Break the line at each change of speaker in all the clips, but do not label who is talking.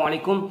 वालेकुम।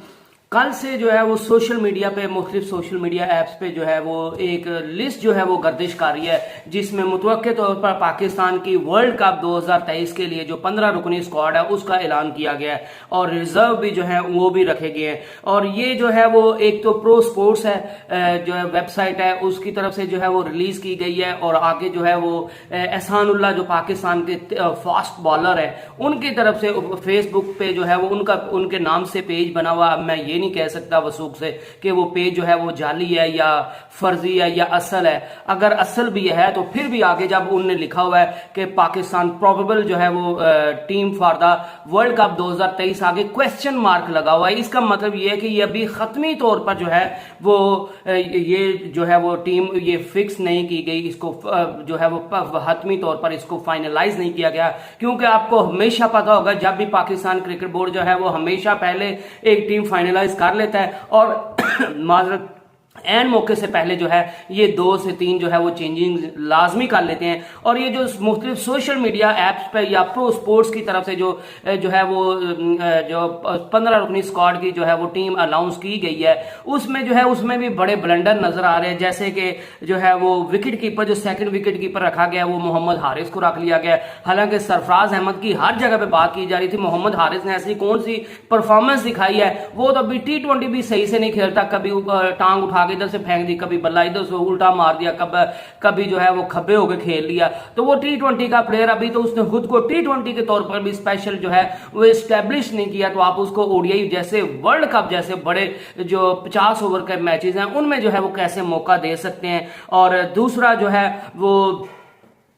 कल से जो है वो सोशल मीडिया पे मुख्तलिफ सोशल मीडिया ऐप्स पे जो है वो एक लिस्ट जो है वो गर्दिश कर रही है, जिसमें मुतवक्के तौर पर पाकिस्तान की वर्ल्ड कप 2023 के लिए जो 15 रुकनी स्क्वाड है उसका ऐलान किया गया है और रिजर्व भी जो है वो भी रखे गए हैं। और ये जो है वो एक तो प्रो स्पोर्ट्स है जो है वेबसाइट है उसकी तरफ से जो है वो रिलीज की गई है, और आगे जो है वो एहसानुल्लाह जो पाकिस्तान के फास्ट बॉलर है उनकी तरफ से फेसबुक पे जो है वो उनके नाम से पेज बना हुआ। मैं ये नहीं कह सकता वसूख से कि वो पेज जो है वो जाली है या फर्जी है या असल है। अगर असल भी है तो फिर भी आगे जब उनने लिखा हुआ है कि पाकिस्तान प्रोबेबल जो है वो team for the world cup 2023, आगे क्वेश्चन मार्क लगा हुआ है। इसका मतलब ये है कि ये अभी खत्मी तौर पर जो है वो ये जो है वो टीम ये फिक्स नहीं की गई, इसको जो है वो हतमी तौर पर इसको फाइनलाइज नहीं किया गया, क्योंकि आपको हमेशा पता होगा जब भी पाकिस्तान क्रिकेट बोर्ड जो है वो हमेशा पहले एक टीम फाइनलाइज कर लेता है और माजरत एन मौके से पहले जो है ये 2 से 3 जो है वो चेंजिंग लाजमी कर लेते हैं। और ये जो मुख्तलिफ सोशल मीडिया एप्स पर या प्रो स्पोर्ट्स की तरफ से जो है वो जो 15 रुकनी स्क्वाड की जो है वो टीम अनाउंस की गई है उसमें जो है उसमें भी बड़े ब्लंडर नजर आ रहे हैं। जैसे कि जो है वो विकेट कीपर जो सेकंड विकेट कीपर रखा गया वो मोहम्मद हारिस को रख लिया गया। हालांकि सरफराज अहमद की हर जगह पे बात की जा रही थी, मोहम्मद हारिस ने ऐसी कौन सी परफॉर्मेंस दिखाई है, वो तो अभी T20 भी सही से नहीं खेलता, कभी टांग उठा इधर से फेंक दी, कभी बल्ला इधर से उल्टा मार दिया, कभी जो है वो खब्बे होकर खेल लिया। तो वो T20 का प्लेयर अभी तो उसने खुद को T20 के तौर पर भी स्पेशल जो है वो एस्टेब्लिश नहीं किया, तो आप उसको ओडीआई जैसे वर्ल्ड कप जैसे बड़े जो 50 ओवर के मैचेस हैं उनमें जो है वो कैसे मौका दे सकते हैं। और दूसरा जो है वो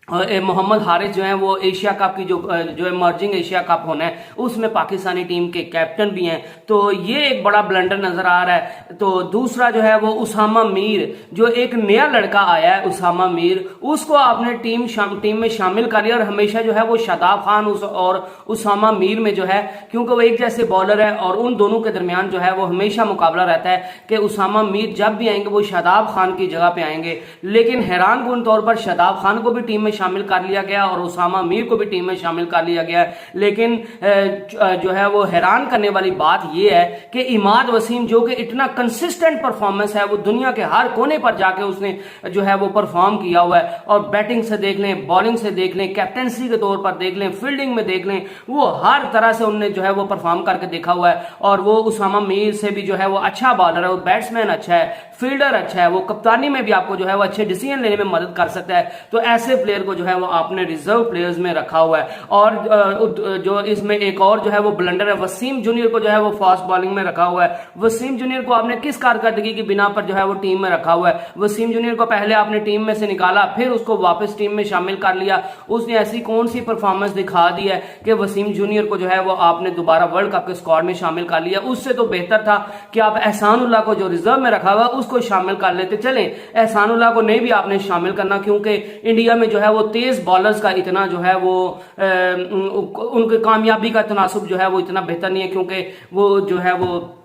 मोहम्मद हारिस जो है वो एशिया कप की जो इमर्जिंग एशिया कप होना है उसमें पाकिस्तानी टीम के कैप्टन भी हैं, तो ये एक बड़ा ब्लंडर नजर आ रहा है। तो दूसरा जो है वो उसामा मीर जो एक नया लड़का आया है, उसामा मीर, उसको आपने टीम में शामिल कर लिया। और हमेशा जो है वो शादाब खान और उसामा मीर में जो है, क्योंकि वो एक जैसे बॉलर है और उन दोनों के दरमियान जो है वो हमेशा मुकाबला रहता है कि उसामा मीर जब भी आएंगे वो शादाब खान की जगह पे आएंगे। लेकिन हैरान कुन तौर पर शादाब खान को भी टीम में शामिल कर लिया गया और उसामा मीर को भी टीम में शामिल कर लिया गया। लेकिन जो है वो हैरान करने वाली बात यह है कि इमाद वसीम जो कि इतना कंसिस्टेंट परफॉर्मेंस है, वो दुनिया के हर कोने पर जाके उसने जो है वो परफॉर्म किया हुआ है। और बैटिंग से देख लें, बॉलिंग से देख लें, कैप्टेंसी के तौर पर देख लें, फील्डिंग में देख लें, वो हर तरह से उन्होंने जो है वो परफॉर्म करके देखा हुआ है। और वो उसामा मीर से भी जो है वो अच्छा बॉलर है, वो बैट्समैन अच्छा है, फील्डर अच्छा है, वो कप्तानी में भी आपको जो है वो अच्छे डिसीजन लेने में मदद कर सकता है। तो ऐसे प्लेयर को जो है वो आपने रिजर्व प्लेयर्स में रखा हुआ है। और जो इसमें एक और जो है वो ब्लंडर है, वसीम जूनियर को जो है वो फास्ट बॉलिंग में रखा हुआ है। वसीम जूनियर को आपने किस कारकर्दगी की बिना पर जो है वो टीम में रखा हुआ है? वसीम जूनियर को पहले आपने टीम में से निकाला, फिर उसको वापस टीम में शामिल कर लिया। उसने ऐसी कौन सी परफॉर्मेंस दिखा दी है कि वसीम जूनियर को जो है वो आपने दोबारा वर्ल्ड कप के स्क्वाड में शामिल कर लिया? उससे तो बेहतर था कि आप एहसानुल्लाह को जो रिजर्व में रखा हुआ उसको शामिल कर लेते। चले एहसानुल्लाह को नहीं भी आपने शामिल करना, क्योंकि इंडिया में जो है वो तेज बॉलर्स का इतना जो है वो उनकी कामयाबी का तनासुब जो है वो इतना बेहतर नहीं है, क्योंकि वो जो है वो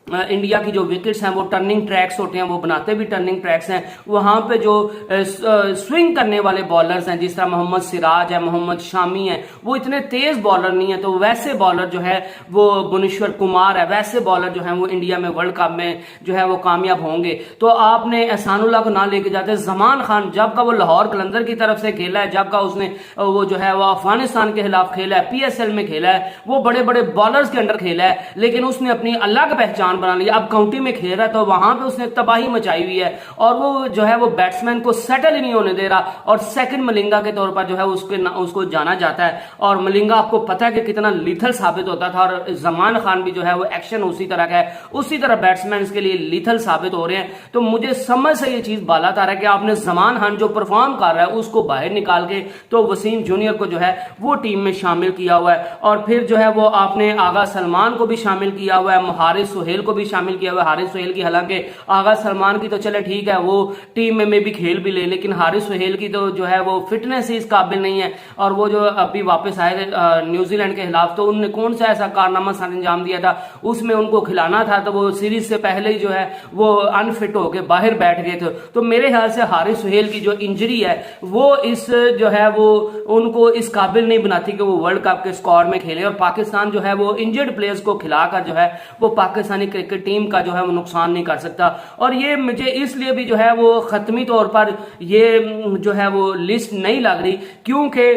इंडिया की जो विकेट्स हैं वो टर्निंग ट्रैक्स होते हैं, वो बनाते भी टर्निंग ट्रैक्स हैं। वहां पे जो स्विंग करने वाले बॉलर्स हैं जिस तरह मोहम्मद सिराज है, मोहम्मद शामी है, वो इतने तेज बॉलर नहीं है। तो वैसे बॉलर जो है वो भुवनेश्वर कुमार है, वैसे बॉलर जो है वो इंडिया में वर्ल्ड कप में जो है वो कामयाब होंगे। तो आपने एहसानुल्लाह को ना लेके जाते। जमान खान जब का वो लाहौर कलंदर की तरफ से खेला है, जब का उसने वो जो है वो अफगानिस्तान के खिलाफ खेला है, PSL में खेला है, वो बड़े बड़े बॉलर्स के अंडर खेला है, लेकिन उसने अपनी अलग पहचान बना लिया। अब काउंटी में खेल रहा है तो वहां पे उसने तबाही मचाई हुई है और वो जो है वो बैट्समैन को सेटल ही नहीं होने दे रहा। और सेकंड मलिंगा के तौर पर जो है उसको जाना जाता है। और मलिंगा आपको पता है कि कितना लीथल साबित होता था, और जमान खान भी जो है वो एक्शन उसी तरह का है, उसी तरह बैट्समैन के लिए लीथल साबित हो रहे हैं। तो मुझे समझ से ये चीज बाला आ रहा है कि आपने जमान खान जो परफॉर्म कर रहा है उसको बाहर निकाल के तो वसीम जूनियर को जो है वो टीम में शामिल किया हुआ है। और फिर जो है वो आपने आगा सलमान को भी शामिल किया हुआ है, हारिस सुहेल सुहेल को भी शामिल किया हुआ है। हारिस सुहेल की, हालांकि आगा सलमान की तो चले ठीक है, वो टीम में भी खेल भी ले, लेकिन हारिस सुहेल की तो जो है वो फिटनेस ही इस काबिल नहीं है। और वो जो अभी वापस आए थे न्यूजीलैंड के खिलाफ, तो उनने कौन सा ऐसा कारनामा अंजाम दिया था, उसमें उनको खिलाना था, तो वो सीरीज से पहले ही जो है वो अनफिट होकर बाहर बैठ गए थे। तो मेरे ख्याल से हारिस सुहेल की जो इंजरी है वो इस जो है वो उनको इस काबिल नहीं बनाती कि वो वर्ल्ड कप के स्क्वाड में खेले, और पाकिस्तान जो है वो इंजर्ड प्लेयर्स को खिलाकर जो है वो पाकिस्तानी क्रिकेट टीम का जो है वो नुकसान नहीं कर सकता। और ये मुझे इसलिए भी जो है वो खत्मी तौर पर ये जो है वो लिस्ट नहीं लग रही, क्योंकि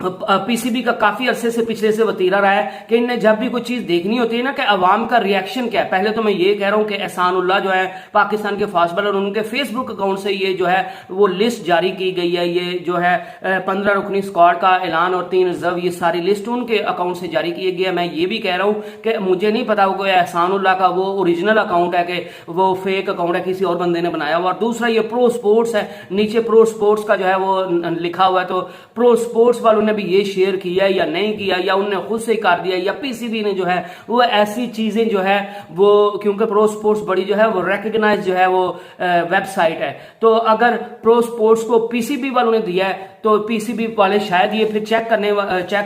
पीसीबी का काफी अरसे से पिछले से वतीरा रहा है कि इन्हें जब भी कोई चीज देखनी होती है ना कि अवाम का रिएक्शन क्या है। पहले तो मैं ये कह रहा हूं कि एहसानुल्लाह जो है पाकिस्तान के फास्ट बॉलर, उनके फेसबुक अकाउंट से ये जो है वो लिस्ट जारी की गई है, ये जो है 15 रुकनी स्क्वाड का ऐलान और 3 रिजर्व, ये सारी लिस्ट उनके अकाउंट से जारी की गई है। मैं ये भी कह रहा हूं कि मुझे नहीं पता वो एहसानुल्लाह का वो ओरिजिनल अकाउंट है कि वो फेक अकाउंट है, किसी और बंदे ने बनाया हुआ। और दूसरा ये प्रो स्पोर्ट्स है, नीचे प्रो स्पोर्ट्स का जो है वो लिखा हुआ है, तो प्रो स्पोर्ट्स वालों ने भी ये शेयर किया या नहीं किया, या उन्होंने खुद से कर दिया, या पीसीबी ने जो है वो ऐसी चीजें जो है वो, क्योंकि प्रो स्पोर्ट्स बड़ी जो है वो रेकग्नाइज जो है वो वेबसाइट है, तो अगर प्रो स्पोर्ट्स को पीसीबी वालों ने दिया है तो पीसीबी वाले शायद ये फिर चेक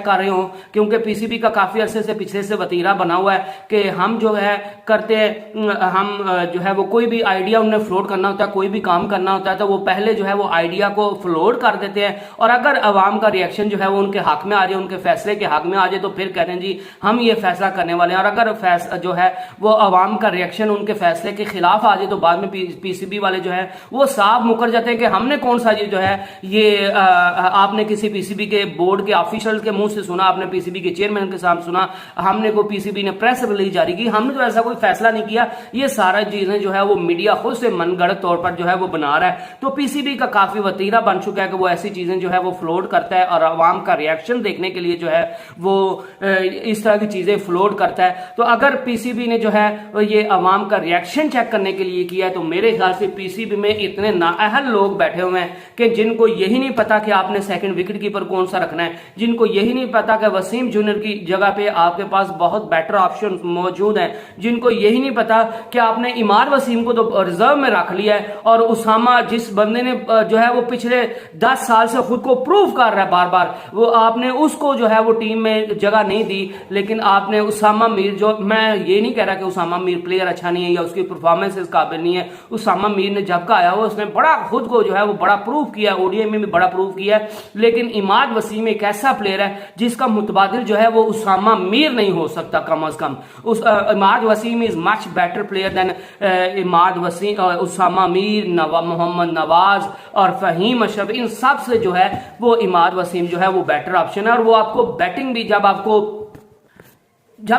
कर रहे हो, क्योंकि पीसीबी का काफी अरसे से पिछले से वतीरा बना हुआ है कि हम जो है करते हम जो है वो कोई भी आइडिया उन्हें फ्लोट करना होता है, कोई भी काम करना होता है, तो वो पहले जो है वो आइडिया को फ्लोट कर देते हैं, और अगर अवाम का रिएक्शन जो है वो उनके हक में आ जाए, उनके फैसले के हक में आ जाए, तो फिर कहते हैं जी हम ये फैसला करने वाले हैं। और अगर जो है वो अवाम का रिएक्शन उनके फैसले के खिलाफ आ जाए, तो बाद में पीसीबी वाले जो है वो साफ मुकर जाते हैं कि हमने कौन सा जो है ये आपने किसी पीसीबी के बोर्ड के ऑफिशियल के मुंह से सुना, आपने पीसीबी के चेयरमैन के साथ सुना, हमने को पीसीबी ने प्रेस रिलीज जारी की, हमने तो ऐसा कोई फैसला नहीं किया। ये सारा चीजें जो है वो मीडिया खुद से मनगढ़ंत तौर पर जो है वो बना रहा है। तो पीसीबी का काफी वतीरा बन चुका है कि वो ऐसी चीजें जो है वो फ्लोट करता है, और अवाम का रिएक्शन देखने के लिए जो है वो इस तरह की चीजें फ्लोट करता है। तो अगर पीसीबी ने जो है ये अवाम का रिएक्शन चेक करने के लिए किया है, तो मेरे ख्याल से पीसीबी में इतने नाअहल लोग बैठे हुए हैं कि जिनको यही नहीं पता कि आपने सेकंड विकेट कीपर कौन सा रखना है, जिनको यही नहीं पता कि वसीम जूनियर की जगह पे आपके पास बहुत बेटर ऑप्शन मौजूद हैं, जिनको यही नहीं पता कि आपने इमाद वसीम को तो रिजर्व में रख लिया है, और उसामा जिस बंदे ने जो है वो पिछले 10 साल से खुद को प्रूव कर रहा है बार बार, वो आपने उसको जो है वो टीम में जगह नहीं दी। लेकिन आपने उसामा मीर, जो मैं ये नहीं कह रहा कि उसामा मीर प्लेयर अच्छा नहीं है या उसकी परफॉर्मेंस इस काबिल नहीं है, उसामा मीर ने जब का आया हुआ उसने बड़ा खुद को जो है वो बड़ा प्रूव किया, ओडीआई में भी बड़ा प्रूव किया है। लेकिन इमाद वसीम एक ऐसा प्लेयर है जिसका मुतबादिल जो है वो उसामा मीर नहीं हो सकता, कम अज कम। Imad Wasim is much better player than Imad Wasim, Usama Mir, Mohammad Nawaz और फहीम अशरफ, इन सब से जो है वो इमाद वसीम जो है वो बेटर ऑप्शन है। और वो आपको बैटिंग भी जब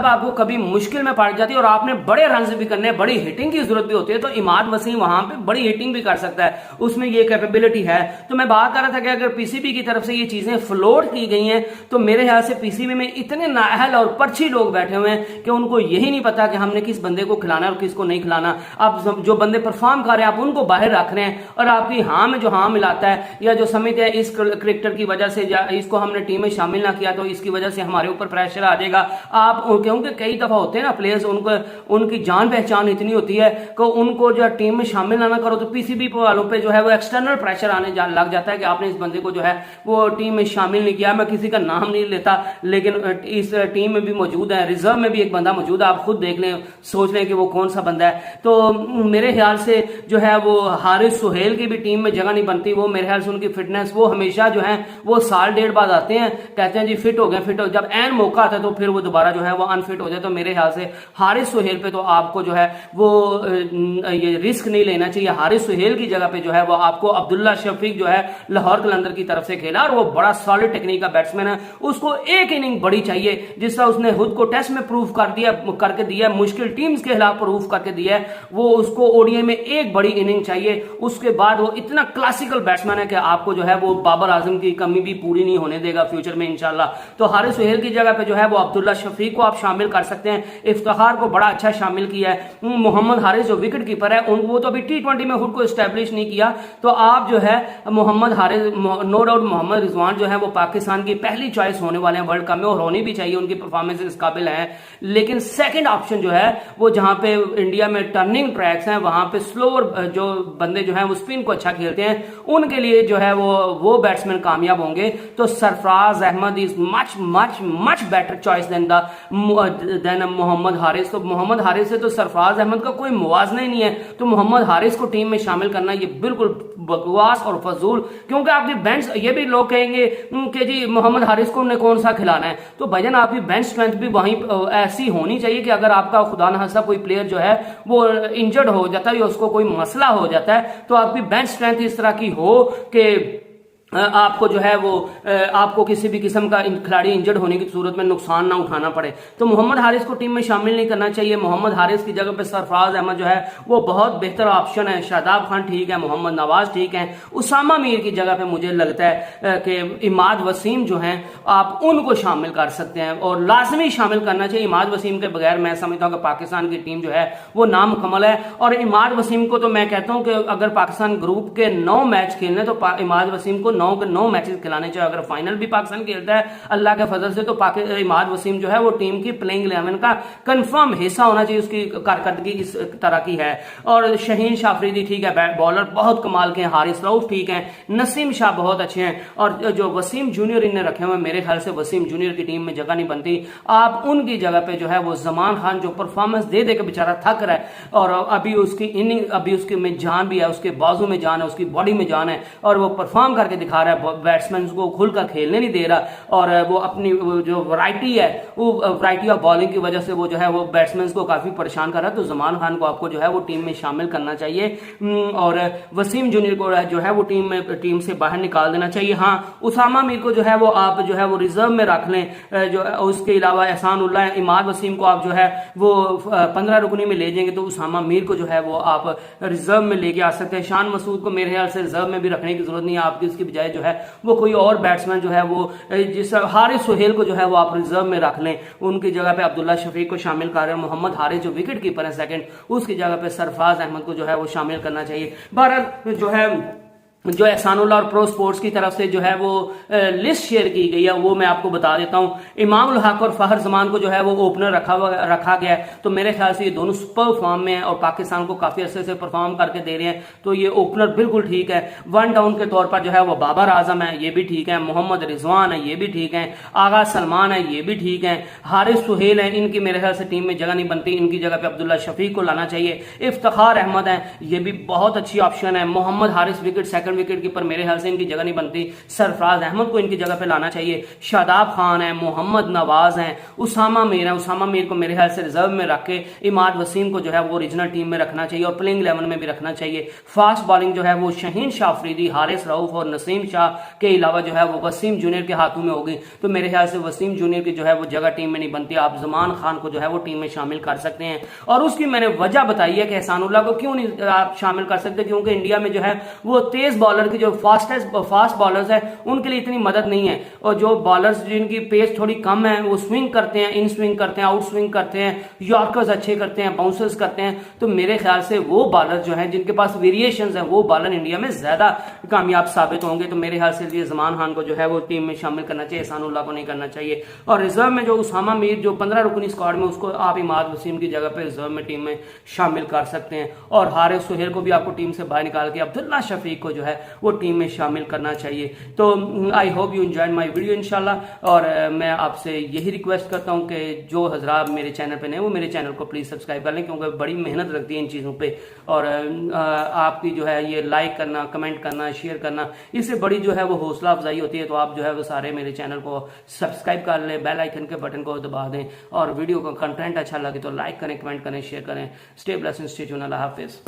आपको कभी मुश्किल में पड़ जाती है और आपने बड़े रन भी करने, बड़ी हिटिंग की जरूरत भी होती है, तो इमाद वसीम वहां पे बड़ी हिटिंग भी कर सकता है, उसमें ये कैपेबिलिटी है। तो मैं बात कर रहा था कि अगर पीसीबी की तरफ से ये चीजें फ्लोट की गई हैं, तो मेरे ख्याल से पीसीबी में इतने नाअहल और पर्ची लोग बैठे हुए हैं कि उनको यही नहीं पता कि हमने किस बंदे को खिलाना है और किसको नहीं खिलाना। आप जो बंदे परफॉर्म कर रहे हैं आप उनको बाहर रख रहे हैं, और आपकी हाँ में जो हाँ मिलाता है या जो समझते हैं इस क्रिकेटर की वजह से इसको हमने टीम में शामिल ना किया तो इसकी वजह से हमारे ऊपर प्रेशर आ जाएगा, आप क्योंकि कई दफा होते हैं ना प्लेयर्स, उनकी जान पहचान इतनी होती है कि उनको जो टीम में शामिल ना करो, तो पीसीबी वालों पे जो है वो एक्सटर्नल प्रेशर आने लग जाता है कि आपने इस बंदे को जो है वो टीम में शामिल नहीं किया। मैं किसी का नाम नहीं लेता, लेकिन इस टीम में भी मौजूद है, रिजर्व में भी एक बंदा मौजूद है, आप खुद देख लें, सोच लें कि वो कौन सा बंदा है। तो मेरे ख्याल से जो है वो हारिस सुहेल की भी टीम में जगह नहीं बनती। वो मेरे ख्याल से उनकी फिटनेस, वो हमेशा जो है वो साल डेढ़ बाद आते हैं, कहते हैं जी फिट हो गए, जब एन मौका आता है तो फिर वो दोबारा जो है वो अनफिट हो जाए। तो मेरे ख्याल से हारिस सुहेल पे तो आपको जो है वो ये रिस्क नहीं लेना चाहिए। हारिस सुहेल की जगह पे जो है वो आपको अब्दुल्ला शफीक जो है लाहौर कलंदर की तरफ से खेला, और वो बड़ा सॉलिड टेक्निक का बैट्समैन है, उसको एक इनिंग बड़ी चाहिए, जिस तरह उसने खुद को टेस्ट में प्रूव करके दिया, मुश्किल टीम्स के खिलाफ प्रूव करके दिया है, वो उसको ओडीआई में एक बड़ी इनिंग चाहिए। उसके बाद वो इतना क्लासिकल बैट्समैन है कि आपको जो है वो बाबर आजम की कमी भी पूरी नहीं होने देगा फ्यूचर में इंशाल्लाह। तो हारिस सुहेल की जगह पे जो है वो अब्दुल्ला शफीक को आप शामिल कर सकते हैं। इफ्तिखार को बड़ा अच्छा शामिल किया है। मोहम्मद हारिस जो विकेट कीपर है वो तो अभी T20 में खुद को एस्टेब्लिश नहीं किया, तो आप जो है मोहम्मद हारिस, नो डाउट मोहम्मद रिजवान जो है वो पाकिस्तान की पहली चॉइस होने वाले हैं वर्ल्ड कप में, और होनी भी चाहिए, उनकी परफॉर्मेंस इस काबिल है। लेकिन सेकंड ऑप्शन जो है वो जहां पे इंडिया में टर्निंग ट्रैक्स हैं, वहां पे स्लोअर जो बंदे जो है वो स्पिन को अच्छा खेलते हैं, उनके लिए जो है वो बैट्समैन कामयाब होंगे। तो Sarfaraz Ahmed is much much much better choice than Mohammad Haris. तो मोहम्मद हारिस से तो सरफराज अहमद का कोई मुवाजना ही नहीं है, तो मोहम्मद हारिस को टीम में शामिल करना ये बिल्कुल बकवास और फजूल, क्योंकि आपकी बेंच, ये भी लोग कहेंगे कि जी मोहम्मद हारिस को उन्हें कौन सा खिलाना है, तो भजन आपकी बेंच स्ट्रेंथ भी वहीं ऐसी होनी चाहिए कि अगर आपका खुदा न खास्ता कोई प्लेयर जो है वो इंजर्ड हो जाता है या उसको कोई मसला हो जाता है, तो आपकी बेंच स्ट्रेंथ इस तरह की हो कि आपको जो है वो आपको किसी भी किस्म का खिलाड़ी इंजर्ड होने की सूरत में नुकसान ना उठाना पड़े। तो मोहम्मद हारिस को टीम में शामिल नहीं करना चाहिए। मोहम्मद हारिस की जगह पे सरफराज अहमद जो है वो बहुत बेहतर ऑप्शन है। शादाब खान ठीक है, मोहम्मद नवाज ठीक है, उसामा मीर की जगह पे मुझे लगता है कि इमाद वसीम जो हैं आप उनको शामिल कर सकते हैं, और लाजमी शामिल करना चाहिए। इमाद वसीम के बगैर मैं समझता हूँ कि पाकिस्तान की टीम जो है वो नामुकम्मल है। और इमाद वसीम को तो मैं कहता हूँ कि अगर पाकिस्तान ग्रुप के 9 मैच खेलने तो इमाद वसीम को 9 मैचेस खिलाने चाहिए। अगर फाइनल भी पाकिस्तान खेलता है अल्लाह के फजल से, तो इमाद वसीम जो है वो टीम की प्लेइंग 11 का कंफर्म हिस्सा होना चाहिए। उसकी कारकर्दगी इस तरह की है। और शहीन शाह अफरीदी ठीक है, बॉलर बहुत कमाल के हैं, हारिस रऊफ ठीक है, नसीम शाह बहुत अच्छे हैं, और जो वसीम जूनियर इन्हें रखे हुए, मेरे ख्याल से वसीम जूनियर की टीम में जगह नहीं बनती। आप उनकी जगह पे जो है वो जमान खान जो परफॉर्मेंस दे के बेचारा थक रहा है, और अभी उसकी इनिंग, अभी उसके में जान भी है, उसके बाजू में जान है, उसकी बॉडी में जान है, और वो परफॉर्म करके दिखा रहा है, बैट्समैन को खुलकर खेलने नहीं दे रहा, और वो अपनी जो वैरायटी है, वो वैरायटी ऑफ बॉलिंग की वजह से वो जो है वो बैट्समैन को काफी परेशान कर रहा है। तो जमान खान को आपको जो है वो टीम में शामिल करना चाहिए, और वसीम जूनियर को जो है वो टीम से बाहर निकाल देना चाहिए। हाँ, उसामा मीर को जो है वो आप जो है वो रिजर्व में रख लें। जो उसके अलावा एहसान उल्लाह, इमाद वसीम को आप जो है वो 15 रुकनी में ले जाएंगे, तो उसामा मीर को जो है वो आप रिजर्व में लेके आ सकते हैं। शान मसूद को मेरे ख्याल से रिजर्व में भी रखने की जरूरत नहीं है आपकी, उसकी बजाय जो है वो कोई और बैट्समैन जो है वो जिस हारिस सुहेल को जो है वो आप रिजर्व में रख लें, उनकी जगह पे अब्दुल्ला शफीक को शामिल कर रहे हैं। मोहम्मद हारिस जो विकेट कीपर है सेकंड, उसकी जगह पे सरफराज अहमद को जो है वो शामिल करना चाहिए। बहरहाल जो है जो एहसानुल्लाह और प्रो स्पोर्ट्स की तरफ से जो है वो लिस्ट शेयर की गई है वो मैं आपको बता देता हूं। इमाम उल हक और फहर जमान को जो है वो ओपनर रखा गया है, तो मेरे ख्याल से ये दोनों सुपर फॉर्म में हैं और पाकिस्तान को काफी अच्छे से परफॉर्म करके दे रहे हैं, तो ये ओपनर बिल्कुल ठीक है। वन डाउन के तौर पर जो है वो बाबर आजम है, ये भी ठीक है, मोहम्मद रिजवान है, ये भी ठीक है, आगा सलमान है, ये भी ठीक है, हारिस सुहेल है, इनकी मेरे ख्याल से टीम में जगह नहीं बनती, इनकी जगह पे अब्दुल्ला शफीक को लाना चाहिए। इफ्तिखार अहमद है, ये भी बहुत अच्छी ऑप्शन है। Mohammad Haris wicket second wicket keeper, मेरे ख्याल से इनकी जगह नहीं बनती, सरफराज अहमद को इनकी जगह पे लाना चाहिए। शादाब खान है, मोहम्मद नवाज है, उसामा मीर है, उसामा मीर को मेरे ख्याल से रिजर्व में रख के इमाद वसीम को जो है वो रीजनल टीम में रखना चाहिए और प्लेइंग 11 में भी रखना चाहिए। फास्ट बॉलिंग जो है वो शहीन शाह अफरीदी, हारिस रऊफ और नसीम शाह के अलावा जो है वो वसीम जूनियर के हाथों में होगी, तो मेरे ख्याल से वसीम जूनियर की जो है वो जगह टीम में नहीं बनती। आप जमान खान को जो है वो टीम में शामिल कर सकते हैं, और उसकी मैंने वजह बताई है कि एहसानुल्लाह को क्यों नहीं आप शामिल कर सकते, क्योंकि इंडिया में जो है वो तेज बॉलर की जो फास्ट बॉलर्स है उनके लिए इतनी मदद नहीं है, और जो बॉलर्स जिनकी पेस थोड़ी कम है वो स्विंग करते हैं, इन स्विंग करते हैं, आउट स्विंग करते हैं, यॉर्कर्स अच्छे करते हैं, बाउंसर्स करते हैं, तो मेरे ख्याल से वो बॉलर जो है जिनके पास वेरिएशंस है वो बॉलर इंडिया में ज्यादा कामयाब साबित होंगे। तो मेरे ख्याल से जमान खान को जो है वो टीम में शामिल करना चाहिए, एहसानुल्लाह को नहीं करना चाहिए। और रिजर्व में जो उसामा मीर जो 15 रुकनी स्क्वाड में, उसको आप इमाद वसीम की जगह पे रिजर्व में टीम में शामिल कर सकते हैं, और हारिस सुहेल को भी आपको टीम से बाहर निकाल के अब्दुल्ला शफीक को जो है वो टीम में शामिल करना चाहिए। तो I hope you enjoyed my video इंशाल्लाह, और मैं आपसे यही रिक्वेस्ट करता हूं कि जो हजरात मेरे चैनल पे नहीं वो मेरे चैनल को प्लीज सब्सक्राइब कर लें, क्योंकि बड़ी मेहनत लगती है इन चीज़ों पे, और आपकी जो है ये लाइक करना, कमेंट करना, शेयर करना, इससे बड़ी जो है वो हौसला अफजाई होती है। तो आप जो है वो सारे मेरे चैनल को सब्सक्राइब कर लें, बेल आइकन के बटन को दबा दें, और वीडियो का कंटेंट अच्छा लगे तो लाइक करें, कमेंट करें, शेयर करें। स्टे ब्लेस्ड, स्टे ट्यून्ड, अल्लाह हाफिज।